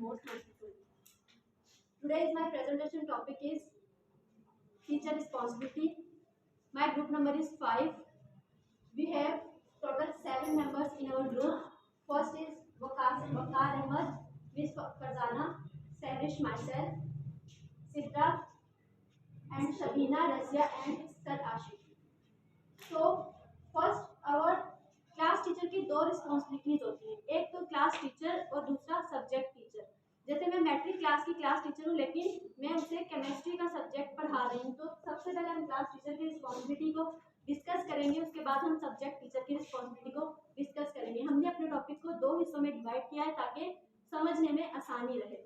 most useful. Today is my presentation topic is teacher responsibility. My group number is 5. We have total 7 members in our group. First is Waqar Ahmad, Miss Farzana, Sarish, myself, Sidra, and Shabina, Razia, and Sir Ashif. So first our class teacher की दो responsibilities होती हैं, एक तो class teacher और दूसरा subject teacher. जैसे मैं मैट्रिक क्लास की क्लास टीचर हूँ लेकिन मैं उसे केमिस्ट्री का सब्जेक्ट पढ़ा रही हूँ, तो सबसे पहले हम क्लास टीचर की रिस्पॉन्सिबिलिटी को डिस्कस करेंगे, उसके बाद हम सब्जेक्ट टीचर की रिस्पॉन्सिबिलिटी को डिस्कस करेंगे। हमने अपने टॉपिक को 2 हिस्सों में डिवाइड किया है ताकि समझने में आसानी रहे।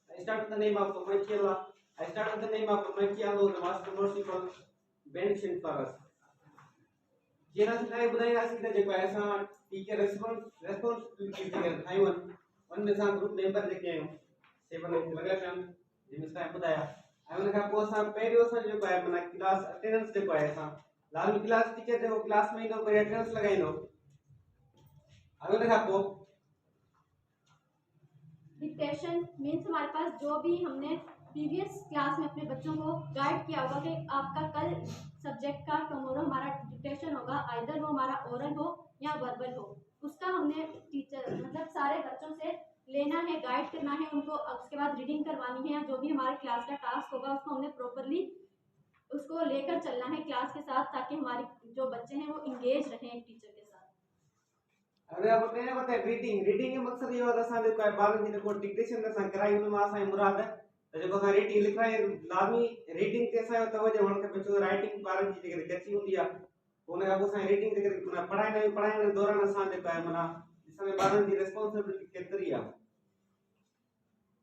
I start with the name of Michaela. I start with the name of Michaela, the master merciful benefit for us. जेना सिखाए बुधाया सीधा जेको ऐसा टीचर रिस्पांसिबिलिटी के थाइवन वन में सा ग्रुप मेंबर जेके आयो सेवन लगा काम जिमे सा बुधाया आवन का पोसा पेरियो सा जो है मना क्लास अटेंडेंस जेको है सा लाल क्लास टीचर जो क्लास में नो पर अटेंडेंस लगाइनो आवन का पो डिक्टेशन मीन्स हमारे पास जो भी हमने प्रीवियस क्लास में अपने बच्चों को गाइड किया होगा कि आपका कल सब्जेक्ट का टुमारो हमारा डिक्टेशन होगा, आइदर वो हमारा ओरल हो या वर्बल हो, उसका हमने टीचर मतलब सारे बच्चों से लेना है, गाइड करना है उनको, उसके बाद रीडिंग करवानी है या जो भी हमारे क्लास का टास्क होगा उसको हमने प्रॉपरली उसको लेकर चलना है क्लास के साथ, ताकि हमारे जो बच्चे हैं वो इंगेज रहें एक टीचर के साथ। अरे अब कहने बताए रीडिंग के मकसद ये होता है कि बारन जी को डिक्टेशन का संकराई उन मासा मुराद है तो जो का रीडिंग लिख रहा है लाजमी रीडिंग कैसा होता है जो उनके बच्चों राइटिंग बारन जी के कच्ची होती है उन्हें अब उसे रीडिंग के पढ़ाई ने दौरान आसान देता है मना इसमें बारन जी रिस्पांसिबिलिटी कितनी है।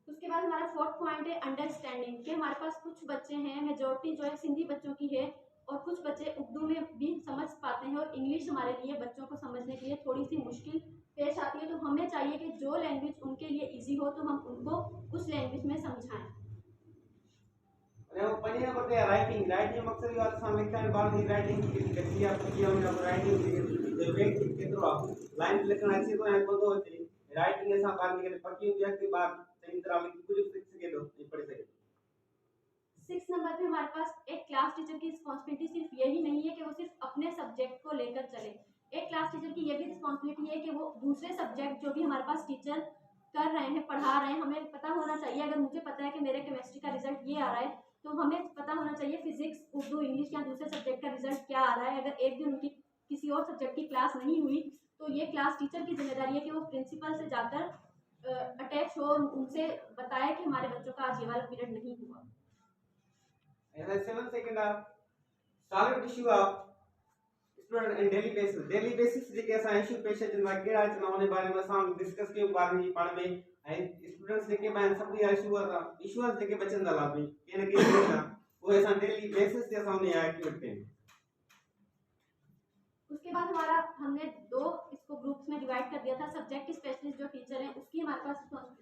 उसके बाद हमारा 4th पॉइंट है अंडरस्टैंडिंग, कि हमारे पास कुछ बच्चे हैं, मेजॉरिटी जो है सिंधी बच्चों की है और कुछ बच्चे उर्दू में भी समझ पाते हैं और इंग्लिश हमारे लिए बच्चों को समझने के लिए थोड़ी सी मुश्किल पेश आती है, तो हमें चाहिए कि जो लैंग्वेज उनके लिए इजी हो तो हम उनको उस लैंग्वेज में समझाएं। अरे वो पढ़ने पड़ते हैं राइटिंग मकसद ये बात सामने क्या बात है राइटिंग की कैसी आप की हम राइटिंग जो व्यक्ति के थ्रू आप लाइन लिखना अच्छी तो है तो होती राइटिंग ऐसा बात के पक्की होती है कि बात सही तरह लिख कुछ लिख सके तो पढ़ सके। 6 नंबर पे हमारे पास एक क्लास टीचर की रिस्पॉन्सिबिलिटी सिर्फ यही नहीं है कि वो सिर्फ अपने सब्जेक्ट को लेकर चले, एक क्लास टीचर की ये भी रिस्पॉन्सिबिलिटी है कि वो दूसरे सब्जेक्ट जो भी हमारे पास टीचर कर रहे हैं पढ़ा रहे हैं, हमें पता होना चाहिए, अगर मुझे पता है कि मेरे केमिस्ट्री का रिजल्ट ये आ रहा है तो हमें पता होना चाहिए फिजिक्स, उर्दू, इंग्लिश या दूसरे सब्जेक्ट का रिजल्ट क्या आ रहा है। अगर एक दिन उनकी किसी और सब्जेक्ट की क्लास नहीं हुई तो ये क्लास टीचर की जिम्मेदारी है कि वो प्रिंसिपल से जाकर अटैच हो, उनसे बताए कि हमारे बच्चों का आज ये वाला पीरियड नहीं हुआ। And the 7th second solve issue of student in daily basis जे कैसा इशू पेश है जिनका केड़ा चुनाव बारे में असां डिस्कस के बारे में पढ़ में एंड स्टूडेंट्स जेके बाइन सब या इशू जेके बचन दला भी केने के वो ऐसा डेली बेसिस ते असां ने एक्टिवेट करें। उसके बाद हमारा हमने 2 इसको ग्रुप्स में डिवाइड कर दिया था। सब्जेक्ट स्पेशलिस्ट जो टीचर हैं उसकी हमारे पास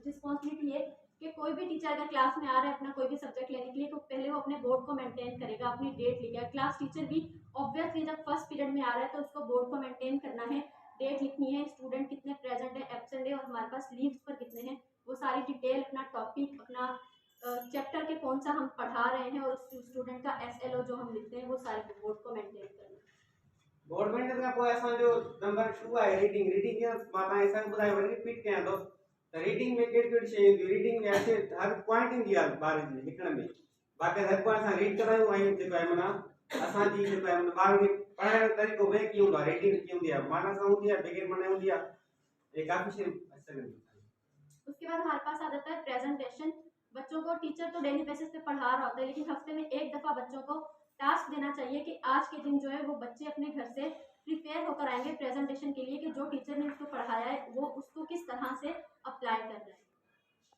रिस्पॉन्सिबिलिटी है कि कोई भी टीचर अगर क्लास में आ रहा है अपना कोई भी सब्जेक्ट लेने के लिए तो पहले वो अपने बोर्ड को मेंटेन करेगा, अपनी डेट लिखेगा। क्लास टीचर भी ऑब्वियसली जब फर्स्ट पीरियड में आ रहा है तो उसको बोर्ड को मेंटेन करना है, डेट लिखनी है, स्टूडेंट कितने प्रेजेंट है, एब्सेंट है और हमारे पास लीव्स पर कितने हैं, वो सारी डिटेल, अपना टॉपिक, अपना चैप्टर के कौन सा हम पढ़ा रहे हैं और स्टूडेंट का SLO जो हम लिखते हैं वो सारे बोर्ड को मेंटेन करना। गवर्नमेंट का कोई ऐसा जो नंबर 2 है रीडिंग के बात ऐसा बुधाए रिपीट किया तो रीडिंग में केट शे रीडिंग में ऐसे हर पॉइंट इन दिया बारे में लिखण में बाकी हर पॉइंट सा रीड करायो आई जेको है मना असा जी जेको है बार के पढ़ाई तरीको वे की हुंदा रीडिंग की हुंदी है माना सा हुंदी है बिगिन मने हुंदी है ये काफी से असर है। उसके बाद हमारे पास आ जाता है प्रेजेंटेशन। बच्चों को टीचर तो डेली बेसिस पे पढ़ा रहा होता है लेकिन हफ्ते में एक दफ़ा बच्चों को टास्क देना चाहिए कि आज के दिन जो है वो बच्चे अपने घर से प्रिपेयर होकर आएंगे प्रेजेंटेशन के लिए कि जो टीचर ने उसको पढ़ाया है वो उसको किस तरह से अप्लाई कर रहे हैं।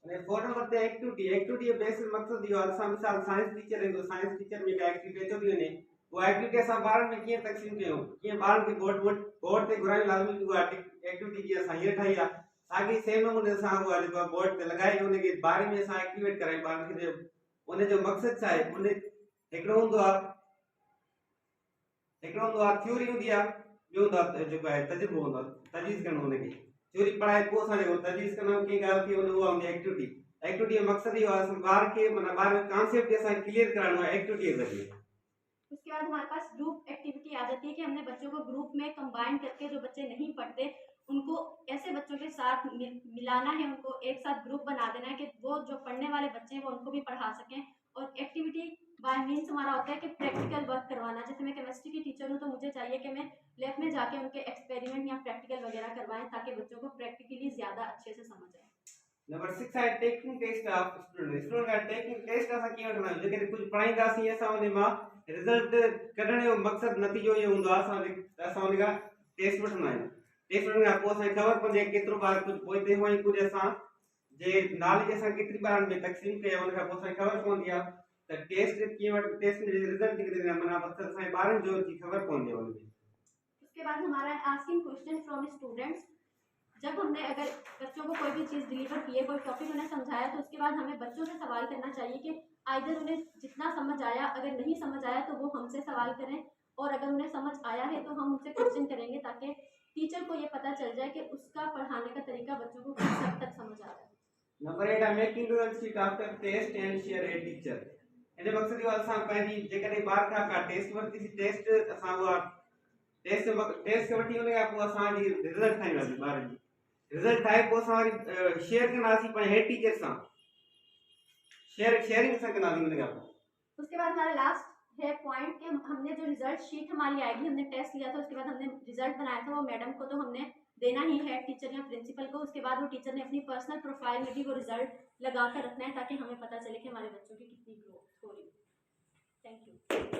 અને 4 नंबर पे एक्टिविटी बेसिस मकसद दियो असा मिसाल साइंस टीचर है तो साइंस टीचर में का एक्टिविटी जो दियो ने वो एक्टिविटी असा बारन में किए तकसीम कयो किए बारन के बोर्ड ते घुराई लाजमी हुआ एक्टिविटी की असा ये ठाई ताकि सेम नमूने सा हुआ जो बोर्ड पे लगाए उन्हें के बारे में सा एक्टिवेट कराए बारन के उन्हें जो मकसद चाहे उन्हें एकड़ो हुंदो थ्योरी हुंदी आ जो दा जो है तजुर्बो हुंदो तजवीज करनो उन्हें के चोरी पढ़ाई को असांजे को तदरीस कंदा की ॻाल्हि थी उहो आहे एक्टिविटी जो मक़सद इहो आहे ॿार खे माना ॿार कॉन्सेप्ट असां क्लियर कराइणो आहे एक्टिविटी के जरिए। उसके बाद हमारे पास ग्रुप एक्टिविटी आ जाती है कि हमने बच्चों को ग्रुप में कंबाइन करके, जो बच्चे नहीं पढ़ते उनको ऐसे बच्चों के साथ मिलाना है, उनको एक साथ ग्रुप बना देना है कि वो जो पढ़ने वाले बच्चे हैं वो उनको भी पढ़ा सकें। और एक्टिविटी बाय मीन्स हमारा होता है कि प्रैक्टिकल वर्क करवाना। जैसे मैं केमिस्ट्री की टीचर हूँ तो मुझे चाहिए कि मैं लैब में जाके उनके एक्सपेरिमेंट या प्रैक्टिकल वगैरह करवाएं ताकि बच्चों को प्रैक्टिकली ज़्यादा अच्छे से समझ आए। नंबर 6 है टेकिंग टेस्ट ऑफ स्टूडेंट का टेकिंग टेस्ट असां कीअं वठंदा आहियूं जेके कुझु पढ़ाईंदासीं असां उन मां रिजल्ट कढण जो मक़सद नतीजो इहो हूंदो आहे असां उन खां टेस्ट वठंदा आहियूं। टेस्ट वठण खां पोइ असांखे ख़बर पवंदी आहे केतिरो ॿार कुझु पोइते हुअईं कुझु असां जे नॉलेज असां केतिरी ॿारनि में तक़सीम कई उन खां पोइ असांखे ख़बर पवंदी आहे त टेस्ट कीअं वठ टेस्ट जो रिजल्ट निकिरे माना मक़सद असांजे ॿारनि जो जी ख़बर पवंदी आहे उन में। उसके बाद हमारा आस्किंग क्वेश्चन फ्रॉम स्टूडेंट्स। जब हमने अगर बच्चों को कोई भी चीज़ डिलीवर की है, कोई टॉपिक उन्हें समझाया, तो उसके बाद हमें बच्चों से सवाल करना चाहिए कि आइदर उन्हें जितना समझ आया, अगर नहीं समझ आया तो वो हमसे सवाल करें, और अगर उन्हें समझ आया है तो हम उनसे क्वेश्चन करेंगे ताकि टीचर को ये पता चल जाए कि उसका पढ़ाने का तरीका बच्चों को किस हद तक समझ आ रहा है। नंबर 8 है making result sheet after test and share a teacher. इन मक़सद इहो असां पंहिंजी जेकॾहिं ॿार खां टेस्ट वरितीसीं टेस्ट असां उहा टेस्ट खे वठी उन खां पोइ असांजी रिजल्ट ठाहींदासीं ॿारनि जी रिजल्ट ठाहे पोइ असां वरी शेयर कंदासीं पंहिंजे हेड टीचर सां शेयरिंग सां कंदासीं उन खां पोइ। उसके बाद हमारा लास्ट है पॉइंट कि हमने जो रिजल्ट शीट हमारी आएगी, हमने टेस्ट लिया था उसके बाद हमने रिजल्ट बनाया था, वो मैडम को तो हमने देना ही है, टीचर या प्रिंसिपल को। उसके बाद वो टीचर ने अपनी पर्सनल प्रोफाइल में भी वो रिजल्ट लगा कर रखना है ताकि हमें पता चले कि हमारे बच्चों की कितनी ग्रोथ हो रही है। Thank you.